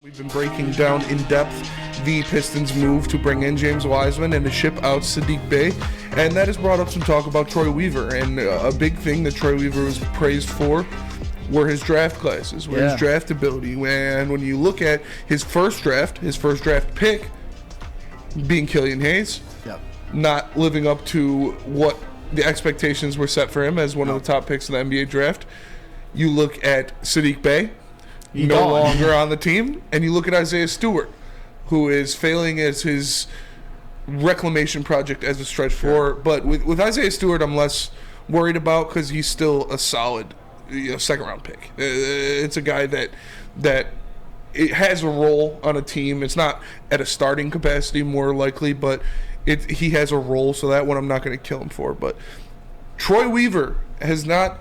We've been breaking down in depth the Pistons' move to bring in James Wiseman and to ship out Saddiq Bey, and that has brought up some talk about Troy Weaver. And a big thing that Troy Weaver was praised for were his draft classes, his draft ability. And when you look at his first draft pick being Killian Hayes, not living up to what the expectations were set for him as one of the top picks in the NBA draft. You look at Saddiq Bey, no longer on the team, and you look at Isaiah Stewart, who is failing as his reclamation project as a stretch four. But with Isaiah Stewart, I'm less worried about because he's still a solid second round pick. It's a guy that it has a role on a team. It's not at a starting capacity more likely, but he has a role, so that one I'm not going to kill him for. But Troy Weaver has not,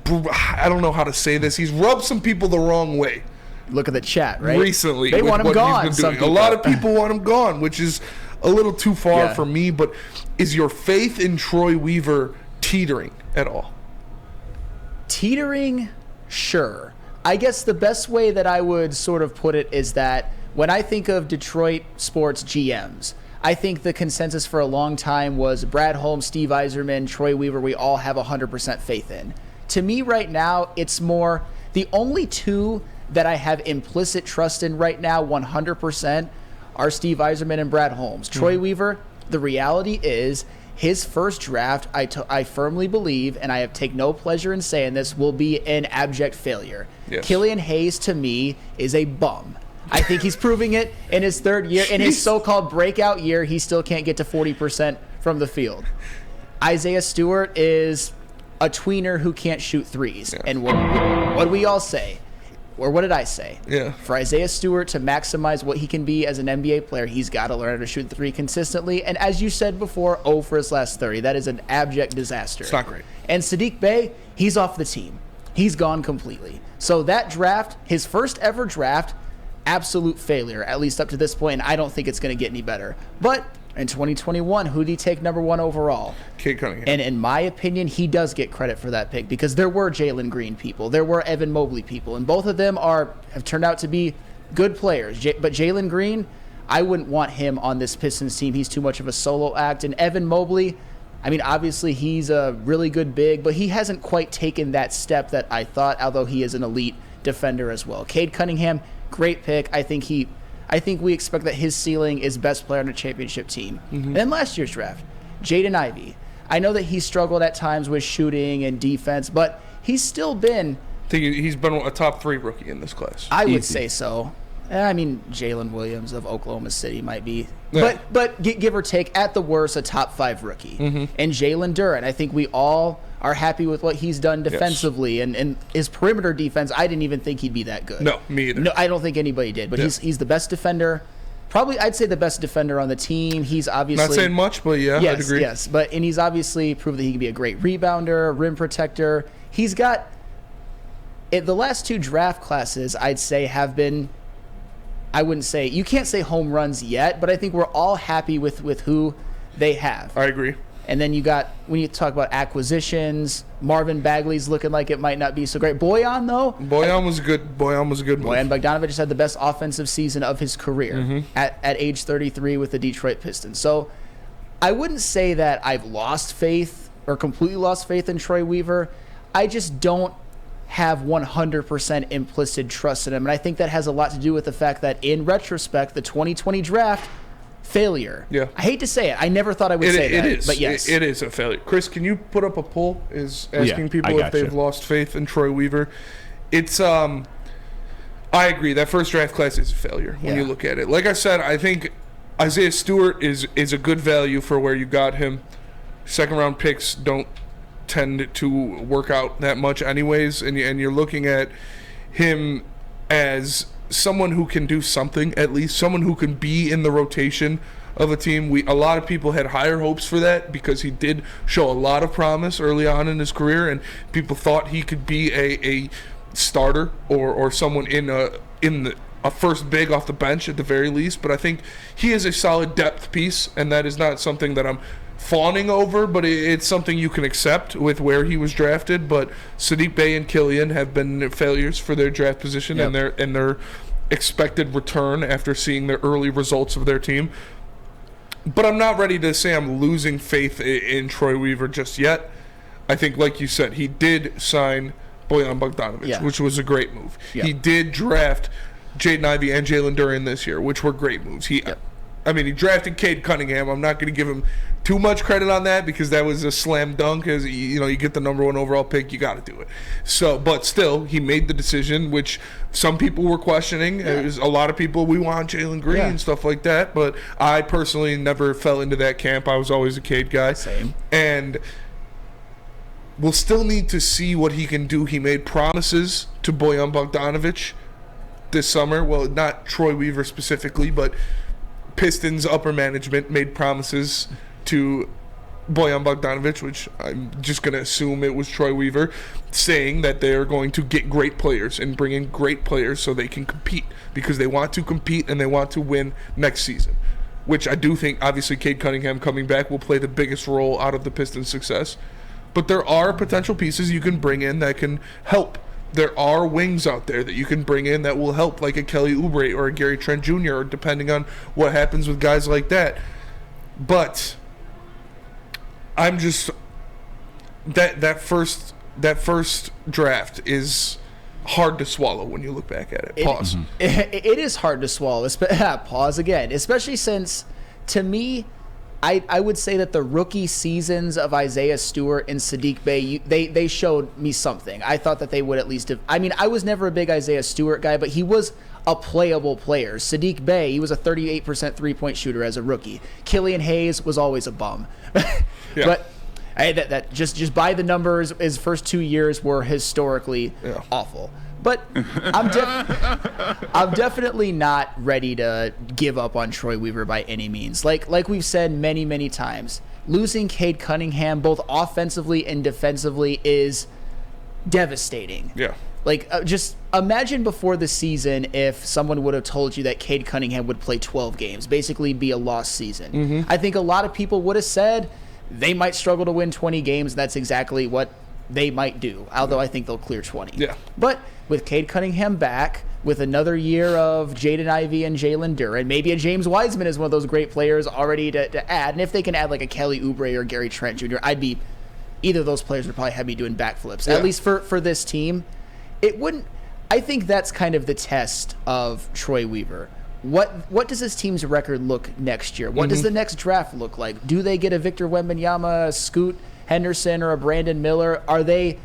I don't know how to say this, he's rubbed some people the wrong way. Look at the chat, right? Recently. They want him gone. A lot of people want him gone, which is a little too far for me. But is your faith in Troy Weaver teetering at all? Teetering? Sure. I guess the best way that I would sort of put it is that when I think of Detroit sports GMs, I think the consensus for a long time was Brad Holmes, Steve Yzerman, Troy Weaver, we all have 100% faith in. To me right now, it's more the only two that I have implicit trust in right now 100% are Steve Yzerman and Brad Holmes. Troy Weaver, the reality is his first draft, I firmly believe, and I take no pleasure in saying this, will be an abject failure. Yes. Killian Hayes, to me, is a bum. I think he's proving it in his third year. In his so-called breakout year, he still can't get to 40% from the field. Isaiah Stewart is a tweener who can't shoot threes. Yeah. And what do we all say? Or what did I say? Yeah. For Isaiah Stewart to maximize what he can be as an NBA player, he's got to learn how to shoot the three consistently. And as you said before, 0 for his last 30. That is an abject disaster. It's not great. And Saddiq Bey, he's off the team. He's gone completely. So that draft, his first ever draft, absolute failure, at least up to this point, and I don't think it's going to get any better. But in 2021, who did he take number 1 overall? Cade Cunningham. And in my opinion, he does get credit for that pick because there were Jalen Green people, there were Evan Mobley people, and both of them have turned out to be good players. But Jalen Green, I wouldn't want him on this Pistons team. He's too much of a solo act. And Evan Mobley, I mean, obviously he's a really good big, but he hasn't quite taken that step that I thought, although he is an elite defender as well. Cade Cunningham, great pick. I think we expect that his ceiling is best player on a championship team. And then last year's draft, Jaden Ivey. I know that he struggled at times with shooting and defense, but he's still been... I think he's been a top 3 rookie in this class. I would say so. I mean, Jalen Williams of Oklahoma City might be. Yeah. But give or take, at the worst, a top 5 rookie. And Jalen Duren, I think we all are happy with what he's done defensively. Yes. And his perimeter defense, I didn't even think he'd be that good. No, me either. No, I don't think anybody did. But he's the best defender. Probably, I'd say the best defender on the team. He's obviously... Not saying much, but yeah, I'd agree. Yes, and he's obviously proved that he can be a great rebounder, rim protector. He's got... The last 2 draft classes, I'd say, have been... I wouldn't say... You can't say home runs yet, but I think we're all happy with who they have. I agree. And then you got, when you talk about acquisitions, Marvin Bagley's looking like it might not be so great. Bojan, though? Bojan was good. Bojan was a good move. Bojan Bogdanovic just had the best offensive season of his career at age 33 with the Detroit Pistons. So I wouldn't say that I've lost faith or completely lost faith in Troy Weaver. I just don't have 100% implicit trust in him. And I think that has a lot to do with the fact that, in retrospect, the 2020 draft... failure. Yeah. I hate to say it. I never thought I would say that. It is. But yes. It is a failure. Chris, can you put up a poll asking people if they've lost faith in Troy Weaver? It's I agree. That first draft class is a failure when you look at it. Like I said, I think Isaiah Stewart is a good value for where you got him. Second round picks don't tend to work out that much anyways, and you're looking at him as someone who can do something, at least someone who can be in the rotation of a team. A lot of people had higher hopes for that because he did show a lot of promise early on in his career, and people thought he could be a starter or someone in a first big off the bench at the very least. But I think he is a solid depth piece, and that is not something that I'm fawning over, but it's something you can accept with where he was drafted. But Saddiq Bey and Killian have been failures for their draft position and their expected return after seeing the early results of their team. But I'm not ready to say I'm losing faith in Troy Weaver just yet. I think, like you said, he did sign Bojan Bogdanovic, which was a great move. He did draft Jaden Ivey and Jalen Duren this year, which were great moves. He drafted Cade Cunningham. I'm not going to give him too much credit on that because that was a slam dunk. As you get the number 1 overall pick, you got to do it. So, but still, he made the decision, which some people were questioning. There's a lot of people, we want Jalen Green and stuff like that. But I personally never fell into that camp. I was always a Cade guy. Same. And we'll still need to see what he can do. He made promises to Bojan Bogdanovic this summer. Well, not Troy Weaver specifically, but Pistons upper management made promises to Bojan Bogdanovic, which I'm just going to assume it was Troy Weaver, saying that they are going to get great players and bring in great players so they can compete, because they want to compete and they want to win next season, which I do think, obviously, Cade Cunningham coming back will play the biggest role out of the Pistons' success. But there are potential pieces you can bring in that can help. There are wings out there that you can bring in that will help, like a Kelly Oubre or a Gary Trent Jr., or depending on what happens with guys like that. But I'm just that first draft is hard to swallow when you look back at it. Pause. It is hard to swallow. Pause again, especially since, to me, I would say that the rookie seasons of Isaiah Stewart and Saddiq Bey, they showed me something. I thought that they would at least have. I mean, I was never a big Isaiah Stewart guy, but he was a playable player. Saddiq Bey, he was a 38% three-point shooter as a rookie. Killian Hayes was always a bum. But that just by the numbers, his first 2 years were historically awful. But I'm definitely not ready to give up on Troy Weaver by any means. Like we've said many, many times, losing Cade Cunningham both offensively and defensively is devastating. Yeah. Like, just imagine before the season if someone would have told you that Cade Cunningham would play 12 games, basically be a lost season. I think a lot of people would have said they might struggle to win 20 games. That's exactly what they might do, although I think they'll clear 20. Yeah. But with Cade Cunningham back, with another year of Jaden Ivey and Jalen Duren, maybe a James Wiseman is one of those great players already to add. And if they can add like a Kelly Oubre or Gary Trent Jr., either of those players would probably have me doing backflips. At least for this team. It wouldn't. I think that's kind of the test of Troy Weaver. What does this team's record look next year? What does the next draft look like? Do they get a Victor Wembanyama, a Scoot Henderson, or a Brandon Miller? Are they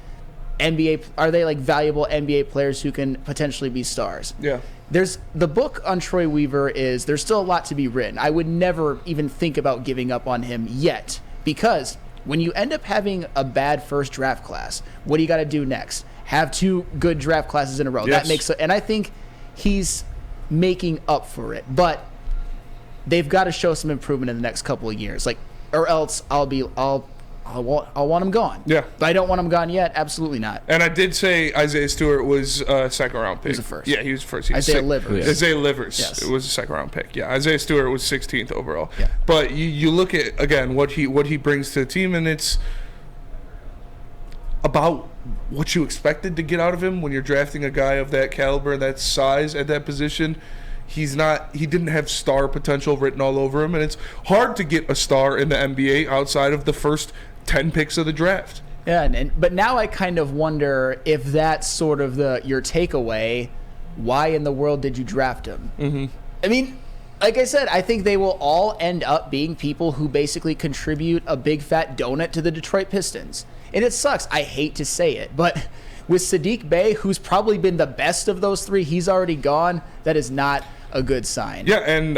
like valuable NBA players who can potentially be stars? Yeah. There's the book on Troy Weaver there's still a lot to be written. I would never even think about giving up on him yet, because when you end up having a bad first draft class, what do you got to do next? Have 2 good draft classes in a row. Yes. That makes and I think he's making up for it, but they've got to show some improvement in the next couple of years, or else I'll want him gone. Yeah. But I don't want him gone yet. Absolutely not. And I did say Isaiah Stewart was a second-round pick. He was a first. Yeah, he was first. Isaiah Livers. Yes. Isaiah Livers. Yes. It was a second-round pick. Yeah, Isaiah Stewart was 16th overall. Yeah. But you look at, again, what he brings to the team, and it's about what you expected to get out of him when you're drafting a guy of that caliber, that size at that position. He didn't have star potential written all over him, and it's hard to get a star in the NBA outside of the first 10 picks of the draft. Yeah, but now I kind of wonder if that's sort of your takeaway. Why in the world did you draft him? I mean, like I said, I think they will all end up being people who basically contribute a big fat donut to the Detroit Pistons. And it sucks. I hate to say it, but with Saddiq Bey, who's probably been the best of those 3, he's already gone. That is not a good sign. Yeah, and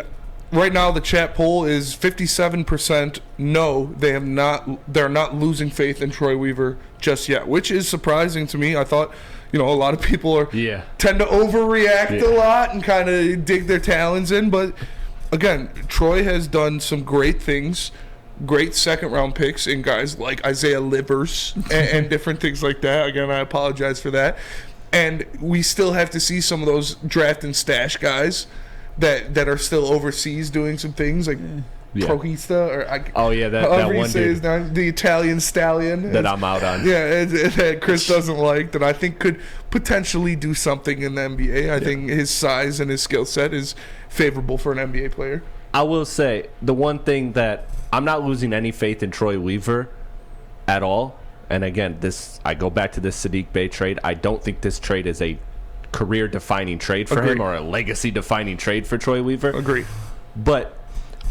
right now the chat poll is 57% no, they're not losing faith in Troy Weaver just yet, which is surprising to me. I thought, a lot of people tend to overreact a lot and kind of dig their talons in, but again, Troy has done some great things. Great second-round picks in guys like Isaiah Livers and different things like that. Again, I apologize for that. And we still have to see some of those draft and stash guys that are still overseas doing some things. Like Prohista, or that one dude, the Italian stallion that I'm out on. Yeah, that Chris doesn't like, that I think could potentially do something in the NBA. I think his size and his skill set is favorable for an NBA player. I will say the one thing that I'm not losing any faith in Troy Weaver at all. And again, I go back to this Saddiq Bey trade. I don't think this trade is a career-defining trade for him or a legacy-defining trade for Troy Weaver. Agree. But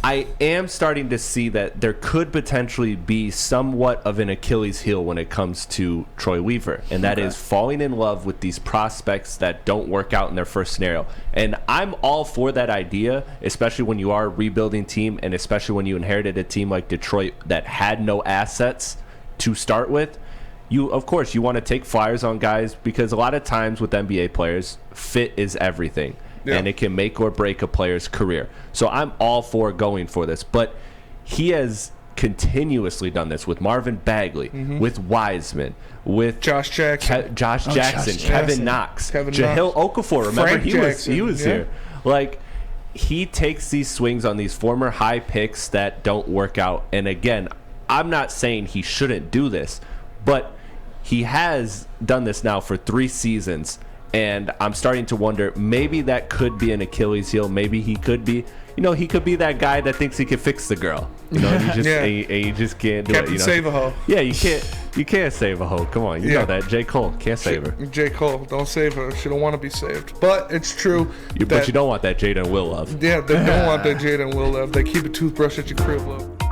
I am starting to see that there could potentially be somewhat of an Achilles heel when it comes to Troy Weaver, and that is falling in love with these prospects that don't work out in their first scenario. And I'm all for that idea, especially when you are a rebuilding team, and especially when you inherited a team like Detroit that had no assets to start with. Of course, you want to take flyers on guys because a lot of times with NBA players, fit is everything. And it can make or break a player's career. So I'm all for going for this. But he has continuously done this with Marvin Bagley, with Wiseman, with Josh Jackson, Kevin Knox, Jahlil Okafor. Remember, Frank Jackson. he was here. Like, he takes these swings on these former high picks that don't work out. And again, I'm not saying he shouldn't do this, but he has done this now for 3 seasons. And I'm starting to wonder, maybe that could be an Achilles heel. Maybe he could be, he could be that guy that thinks he can fix the girl. And you just can't do it. Save a hoe. Yeah, you can't save a hoe. Come on, you know that. J. Cole can't save her. J. Cole, don't save her. She don't want to be saved. But it's true. But you don't want that Jada and Will love. Yeah, they don't want that Jada and Will love. They keep a toothbrush at your crib, love.